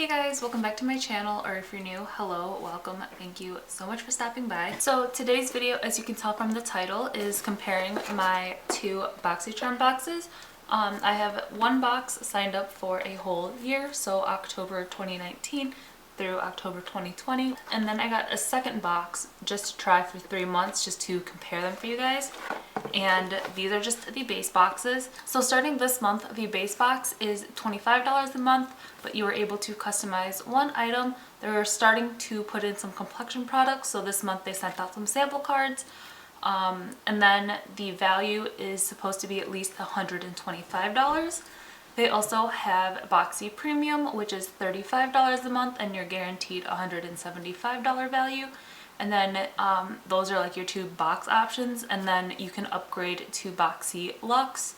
Hey guys, welcome back to my channel, or if you're new, hello, welcome, thank you so much for stopping by. So today's video, as you can tell from the title, is comparing my two Boxycharm boxes. I have one box signed up for a whole year, so October 2019 through October 2020, and then I got a second box just to try for 3 months just to compare them for you guys. And these are just the base boxes. So starting this month, the base box is $25 a month, but you were able to customize one item. They're starting to put in some complexion products, so this month they sent out some sample cards. And then the value is supposed to be at least $125. They also have Boxy Premium, which is $35 a month, and you're guaranteed $175 value. And then those are like your two box options, and then you can upgrade to Boxy Luxe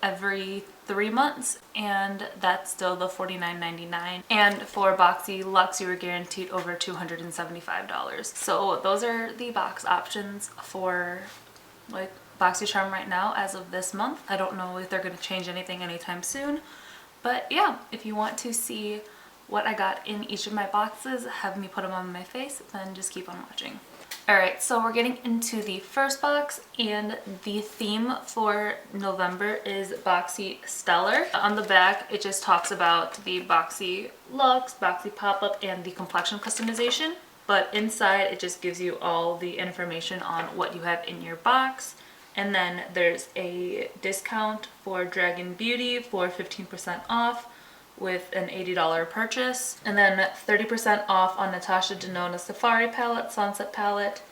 every 3 months, and that's still the $49.99. And for Boxy Luxe, you were guaranteed over $275. So those are the box options for like Boxycharm right now as of this month. I don't know if they're going to change anything anytime soon, but yeah, if you want to see what I got in each of my boxes, have me put them on my face, then just keep on watching. Alright, so we're getting into the first box, and the theme for November is Boxy Stellar. On the back, it just talks about the Boxy Luxe, Boxy Pop-Up, and the complexion customization. But inside, it just gives you all the information on what you have in your box. And then there's a discount for Dragon Beauty for 15% off with an $80 purchase, and then 30% off on Natasha Denona Safari Palette, Sunset Palette,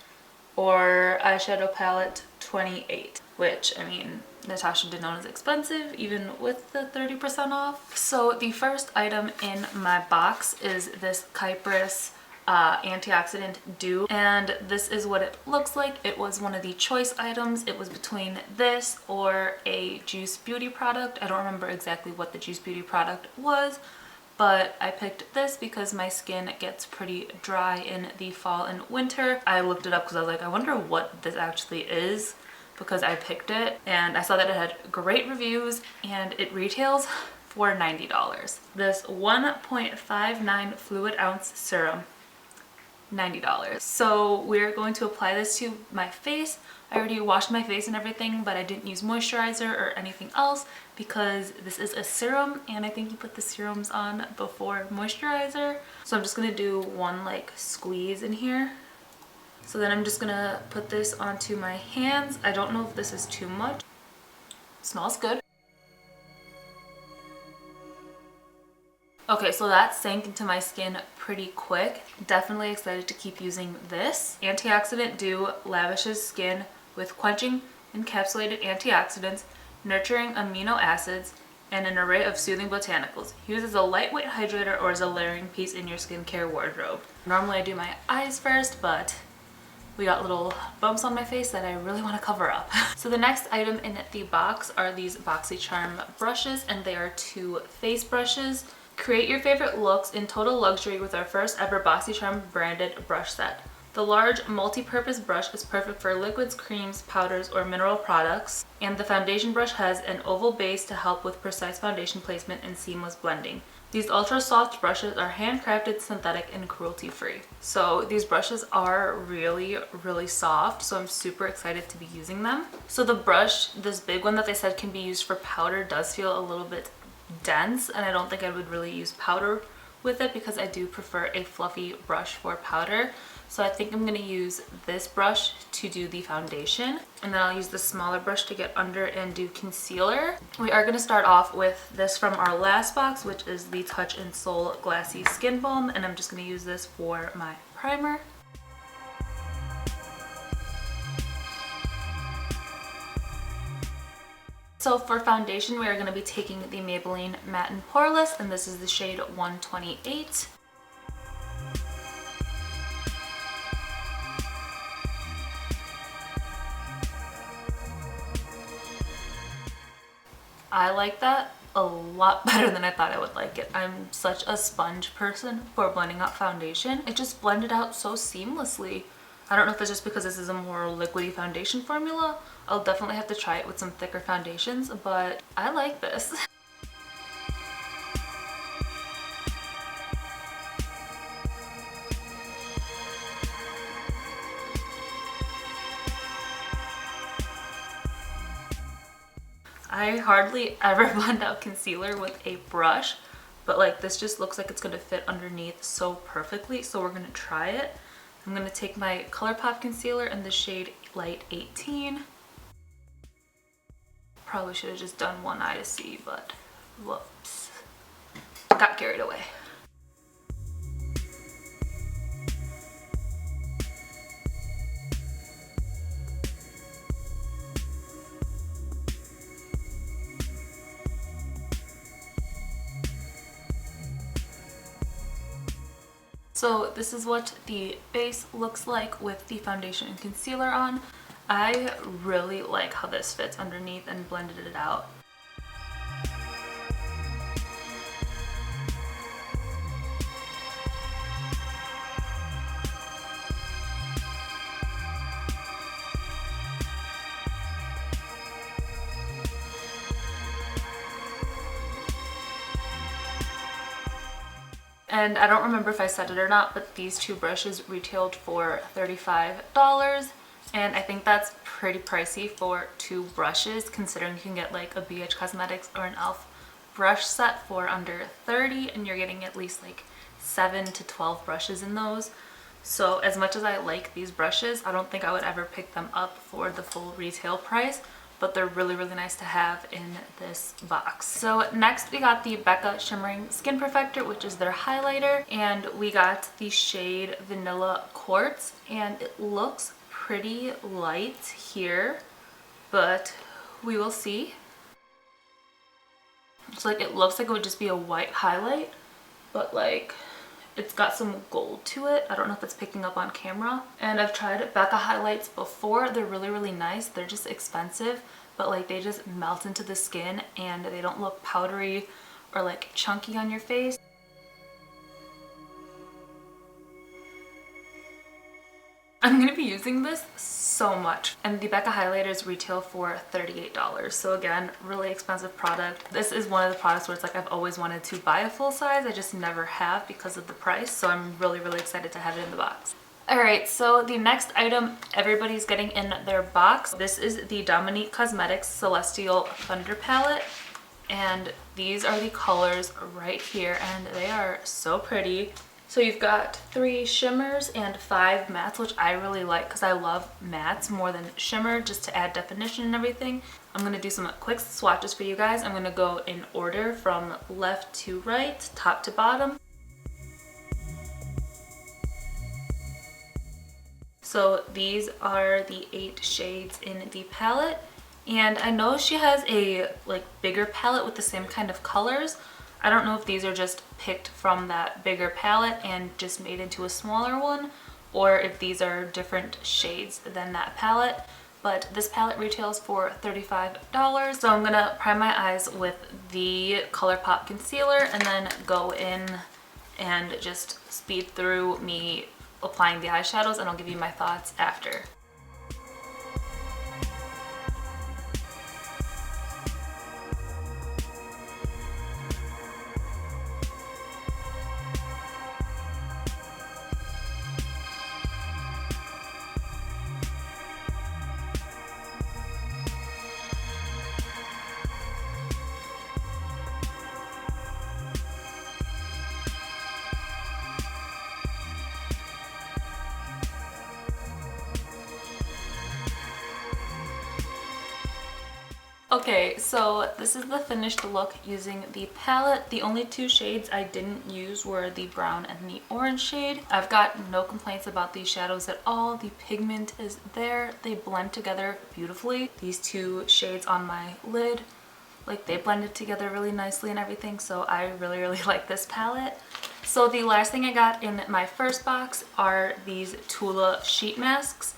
or Eyeshadow Palette 28, which, I mean, Natasha Denona is expensive even with the 30% off. So the first item in my box is this Kypris antioxidant dew, and this is what it looks like. It was one of the choice items. It was between this or a Juice Beauty product. I don't remember exactly what the Juice Beauty product was, but I picked this because my skin gets pretty dry in the fall and winter. I looked it up because I was like, I wonder what this actually is, because I picked it and I saw that it had great reviews, and it retails for $90. This 1.59 fluid ounce serum, $90. So we're going to apply this to my face. I already washed my face and everything, but I didn't use moisturizer or anything else because this is a serum, and I think you put the serums on before moisturizer. So I'm just gonna do one like squeeze in here. So then I'm just gonna put this onto my hands. I don't know if this is too much. It smells good. Okay, so that sank into my skin pretty quick. Definitely excited to keep using this. Antioxidant Dew lavishes skin with quenching encapsulated antioxidants, nurturing amino acids, and an array of soothing botanicals. Use as a lightweight hydrator or as a layering piece in your skincare wardrobe. Normally I do my eyes first, but we got little bumps on my face that I really want to cover up. So the next item in the box are these Boxycharm brushes, and they are two face brushes. Create your favorite looks in total luxury with our first ever Boxycharm branded brush set. The large multi-purpose brush is perfect for liquids, creams, powders, or mineral products, and the foundation brush has an oval base to help with precise foundation placement and seamless blending. These ultra soft brushes are handcrafted, synthetic, and cruelty-free. So these brushes are really, really soft, so I'm super excited to be using them. So the brush, this big one that they said can be used for powder, does feel a little bit dense, and I don't think I would really use powder with it because I do prefer a fluffy brush for powder. So I think I'm going to use this brush to do the foundation, and then I'll use the smaller brush to get under and do concealer. We are going to start off with this from our last box, which is the Touch in Soul Glassy Skin Balm, and I'm just going to use this for my primer. So for foundation, we are going to be taking the Maybelline Matte and Poreless, and this is the shade 128. I like that a lot better than I thought I would like it. I'm such a sponge person for blending out foundation. It just blended out so seamlessly. I don't know if it's just because this is a more liquidy foundation formula. I'll definitely have to try it with some thicker foundations, but I like this. I hardly ever blend out concealer with a brush, but like this just looks like it's going to fit underneath so perfectly. So we're going to try it. I'm going to take my ColourPop concealer in the shade Light 18. Probably should have just done one eye to see, but whoops. Got carried away. So this is what the base looks like with the foundation and concealer on. I really like how this fits underneath and blended it out. And I don't remember if I said it or not, but these two brushes retailed for $35. And I think that's pretty pricey for two brushes, considering you can get like a BH Cosmetics or an e.l.f. brush set for under $30, and you're getting at least like 7 to 12 brushes in those. So as much as I like these brushes, I don't think I would ever pick them up for the full retail price, but they're really, really nice to have in this box. So next we got the Becca Shimmering Skin Perfector, which is their highlighter, and we got the shade Vanilla Quartz, and it looks pretty light here, but we will see. It's like, it looks like it would just be a white highlight, but like it's got some gold to it. I don't know if it's picking up on camera. And I've tried Becca highlights before. They're really, really nice. They're just expensive, but like they just melt into the skin and they don't look powdery or like chunky on your face. I'm going to be using this so much, and the Becca highlighters retail for $38. So again, really expensive product. This is one of the products where it's like I've always wanted to buy a full size. I just never have because of the price. So I'm really, really excited to have it in the box. Alright, so the next item everybody's getting in their box. This is the Dominique Cosmetics Celestial Thunder Palette. And these are the colors right here, and they are so pretty. So you've got 3 shimmers and 5 mattes, which I really like because I love mattes more than shimmer, just to add definition and everything. I'm going to do some quick swatches for you guys. I'm going to go in order from left to right, top to bottom. So these are the 8 shades in the palette. And I know she has a like bigger palette with the same kind of colors. I don't know if these are just picked from that bigger palette and just made into a smaller one, or if these are different shades than that palette. But this palette retails for $35. So I'm gonna prime my eyes with the ColourPop concealer and then go in and just speed through me applying the eyeshadows, and I'll give you my thoughts after. Okay, so this is the finished look using the palette. The only 2 shades I didn't use were the brown and the orange shade. I've got no complaints about these shadows at all. The pigment is there. They blend together beautifully. These 2 shades on my lid, like they blended together really nicely and everything. So I really, really like this palette. So the last thing I got in my first box are these Tula sheet masks.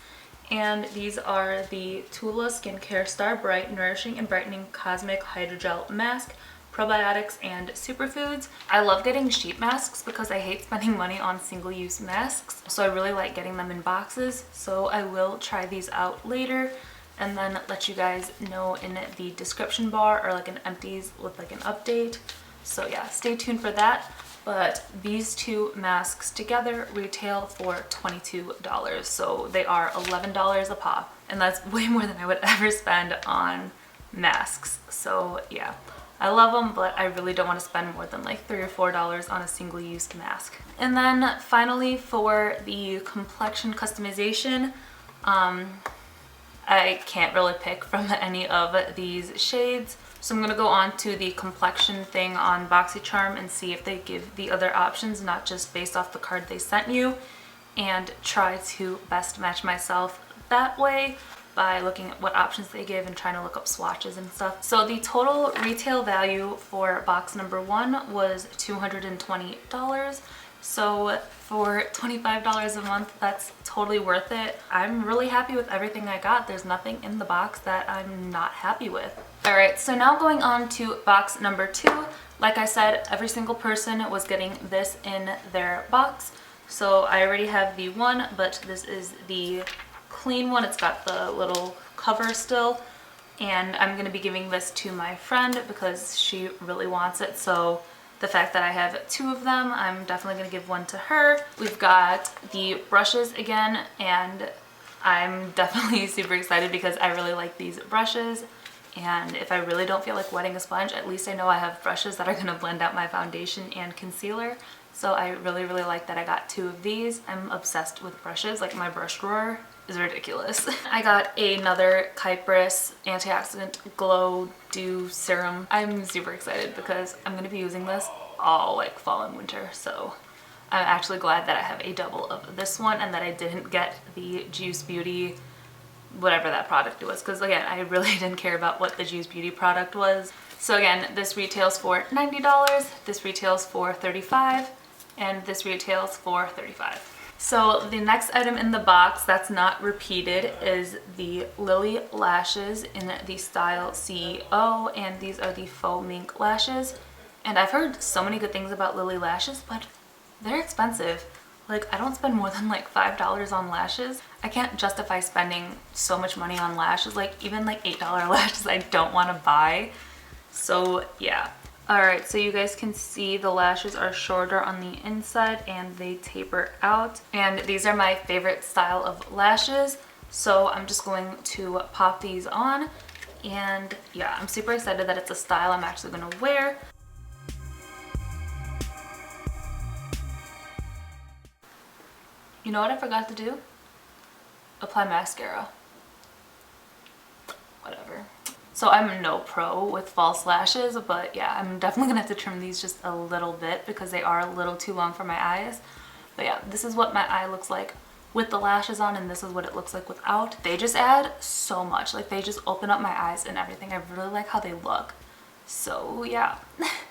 And these are the Tula Skincare Star Bright Nourishing and Brightening Cosmic Hydrogel Mask, Probiotics and Superfoods. I love getting sheet masks because I hate spending money on single-use masks. So I really like getting them in boxes. So I will try these out later and then let you guys know in the description bar, or like an empties with like an update. So yeah, stay tuned for that. But these 2 masks together retail for $22. So they are $11 a pop. And that's way more than I would ever spend on masks. So yeah, I love them, but I really don't want to spend more than like $3 or $4 on a single-use mask. And then finally, for the complexion customization, I can't really pick from any of these shades. So I'm going to go on to the complexion thing on Boxycharm and see if they give the other options, not just based off the card they sent you, and try to best match myself that way by looking at what options they give and trying to look up swatches and stuff. So the total retail value for box number 1 was $220. So for $25 a month, that's totally worth it. I'm really happy with everything I got. There's nothing in the box that I'm not happy with. All right, so now going on to box number 2. Like I said, every single person was getting this in their box. So I already have the one, but this is the clean one. It's got the little cover still, and I'm going to be giving this to my friend because she really wants it. So the fact that I have 2 of them, I'm definitely going to give one to her. We've got the brushes again, and I'm definitely super excited because I really like these brushes. And if I really don't feel like wetting a sponge, at least I know I have brushes that are going to blend out my foundation and concealer. So I really like that I got 2 of these. I'm obsessed with brushes. Like, my brush drawer is ridiculous. I got another Kypris Antioxidant Glow Dew Serum. I'm super excited because I'm going to be using this all like fall and winter. So I'm actually glad that I have a double of this one and that I didn't get the Juice Beauty, whatever that product was, because again, I really didn't care about what the Juice Beauty product was. So again, this retails for $90, this retails for $35, and this retails for $35. So the next item in the box that's not repeated is the Lily lashes in the style CEO, and these are the faux mink lashes. And I've heard so many good things about Lily lashes, but they're expensive. Like, I don't spend more than like $5 on lashes. I can't justify spending so much money on lashes. Like, even like $8 lashes I don't want to buy. So yeah. Alright, so you guys can see the lashes are shorter on the inside and they taper out. And these are my favorite style of lashes. So I'm just going to pop these on. And yeah, I'm super excited that it's a style I'm actually going to wear. You know what I forgot to do? Apply mascara. Whatever. So I'm no pro with false lashes, but yeah, I'm definitely gonna have to trim these just a little bit because they are a little too long for my eyes. But yeah, this is what my eye looks like with the lashes on, and this is what it looks like without. They just add so much. Like, they just open up my eyes and everything. I really like how they look. So yeah,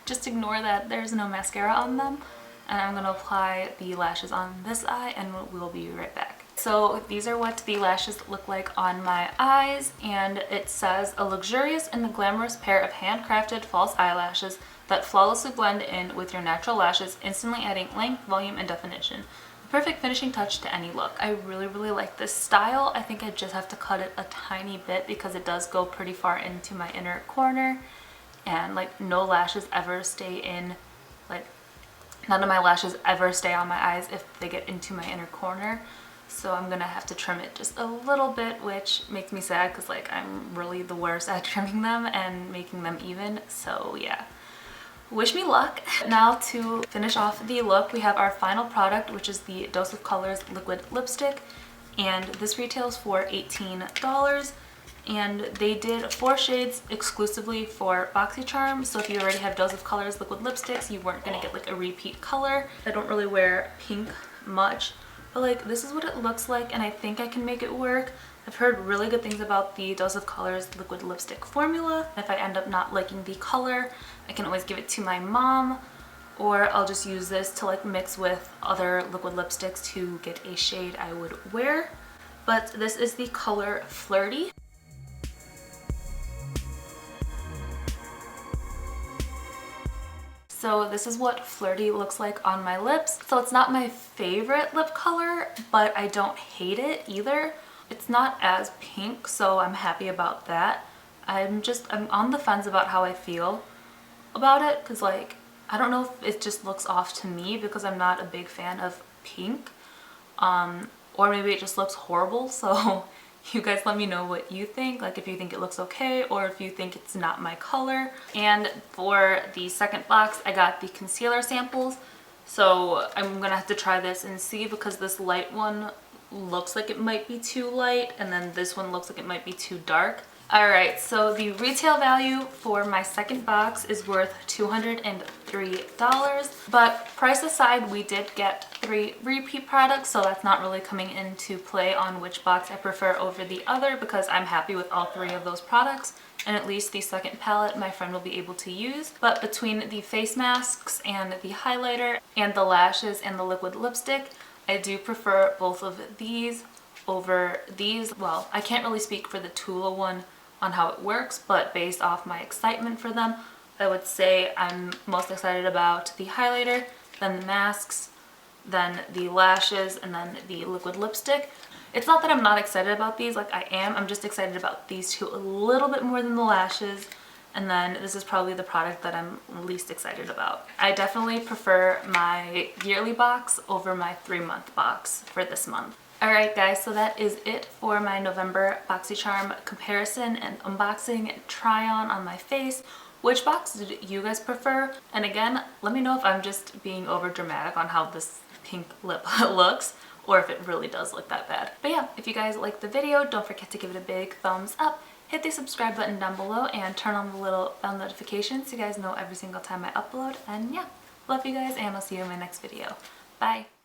just ignore that there's no mascara on them. And I'm gonna apply the lashes on this eye and we'll be right back. So these are what the lashes look like on my eyes, and it says a luxurious and glamorous pair of handcrafted false eyelashes that flawlessly blend in with your natural lashes, instantly adding length, volume, and definition. The perfect finishing touch to any look. I really like this style. I think I just have to cut it a tiny bit because it does go pretty far into my inner corner, and like no lashes ever stay in, like none of my lashes ever stay on my eyes if they get into my inner corner. So I'm gonna have to trim it just a little bit, which makes me sad because like I'm really the worst at trimming them and making them even. So yeah, wish me luck. Now to finish off the look, we have our final product, which is the Dose of Colors liquid lipstick, and this retails for $18. And they did 4 shades exclusively for Boxycharm, so if you already have Dose of Colors liquid lipsticks, you weren't gonna get like a repeat color. I don't really wear pink much, but like this is what it looks like, and I think I can make it work. I've heard really good things about the Dose of Colors liquid lipstick formula. If I end up not liking the color, I can always give it to my mom, or I'll just use this to like mix with other liquid lipsticks to get a shade I would wear. But this is the color Flirty. So this is what Flirty looks like on my lips. So it's not my favorite lip color, but I don't hate it either. It's not as pink, so I'm happy about that. I'm on the fence about how I feel about it, because like, I don't know if it just looks off to me because I'm not a big fan of pink, or maybe it just looks horrible. So You guys let me know what you think, like if you think it looks okay or if you think it's not my color. And for the second box, I got the concealer samples. So I'm gonna have to try this and see, because this light one looks like it might be too light and then this one looks like it might be too dark. Alright, so the retail value for my second box is worth $203, but price aside, we did get 3 repeat products, so that's not really coming into play on which box I prefer over the other, because I'm happy with all 3 of those products, and at least the second palette my friend will be able to use. But between the face masks and the highlighter and the lashes and the liquid lipstick, I do prefer both of these over these. Well, I can't really speak for the Tula one on how it works, but based off my excitement for them, I would say I'm most excited about the highlighter, then the masks, then the lashes, and then the liquid lipstick. It's not that I'm not excited about these, like I am. I'm just excited about these 2 a little bit more than the lashes. And then this is probably the product that I'm least excited about. I definitely prefer my yearly box over my 3-month box for this month. Alright guys, so that is it for my November Boxycharm comparison and unboxing and try on my face. Which box did you guys prefer? And again, let me know if I'm just being over dramatic on how this pink lip looks, or if it really does look that bad. But yeah, if you guys liked the video, don't forget to give it a big thumbs up. Hit the subscribe button down below and turn on the little bell notification so you guys know every single time I upload. And yeah, love you guys, and I'll see you in my next video. Bye!